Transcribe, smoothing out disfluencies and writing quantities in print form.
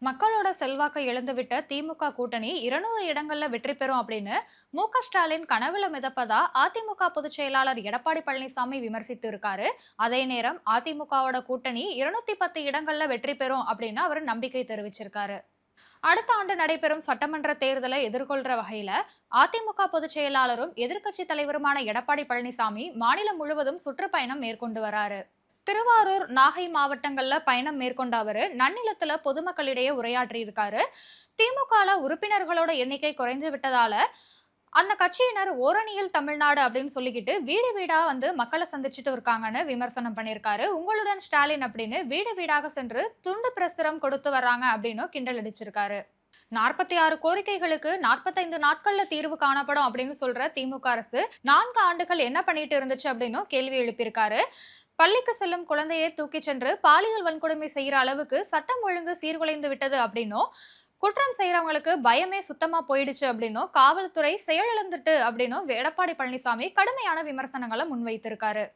மக்களோட செல்வாக்கை இழந்துவிட்ட திமுக கூட்டணி 200 இடங்கள்ல வெற்றி பெறும் அப்படின்னு மு.க. ஸ்டாலின் கனவுல மிதப்பதா அதிமுக பொதுச் செயலாளர் எடப்பாடி பழனிசாமி விமர்சித்து இருக்காரு. அதே நேரம் அதிமுகவோட கூட்டணி 210 இடங்கள்ல வெற்றி பெறும் அப்படின்னு அவர் நம்பிக்கை தெரிவிச்சிருக்காரு. அடுத்த ஆண்டு நடைபெறும் சட்டமன்ற தேர்தலை எதிர்கொள்ற வகையில அதிமுக பொதுச் செயலாளரும் எதிர்க்கட்சி தலைவருமான எடப்பாடி பழனிசாமி மாநிலம் முழுவதும் சுற்றுப்பயணம் மேற்கொண்டு வராரு. திருவாரூர், நாகை மாவட்டங்கள்ல பயணம் மேற்கொண்ட அவரு நன்னிலத்துல பொதுமக்களிடையே உரையாற்றி இருக்காரு. திமுக உறுப்பினர்களோட எண்ணிக்கை குறைந்து விட்டதால அந்த கட்சியினர் ஓரணியில் தமிழ்நாடு அப்படின்னு சொல்லிக்கிட்டு வீடு வீடா வந்து மக்களை சந்திச்சுட்டு இருக்காங்கன்னு விமர்சனம் பண்ணியிருக்காரு. உங்களுடன் ஸ்டாலின் அப்படின்னு வீடு வீடாக சென்று துண்டு பிரசுரம் கொடுத்து வர்றாங்க அப்படின்னு கிண்டல் அடிச்சிருக்காரு. 46 கோரிக்கைகளுக்கு 45 நாட்கள்ல தீர்வு காணப்படும் அப்படின்னு சொல்ற திமுக அரசு 4 ஆண்டுகள் என்ன பண்ணிட்டு இருந்துச்சு அப்படின்னு கேள்வி எழுப்பியிருக்காரு. பள்ளிக்கு செல்லும் குழந்தையை தூக்கி சென்று பாலியல் வன்கொடுமை செய்யற அளவுக்கு சட்டம் ஒழுங்கு சீர்குலைந்து விட்டது அப்படின்னும், குற்றம் செய்யறவங்களுக்கு பயமே சுத்தமா போயிடுச்சு அப்படின்னும், காவல்துறை செயலிழந்துட்டு அப்படின்னும் எடப்பாடி பழனிசாமி கடுமையான விமர்சனங்களை முன்வைத்திருக்காரு.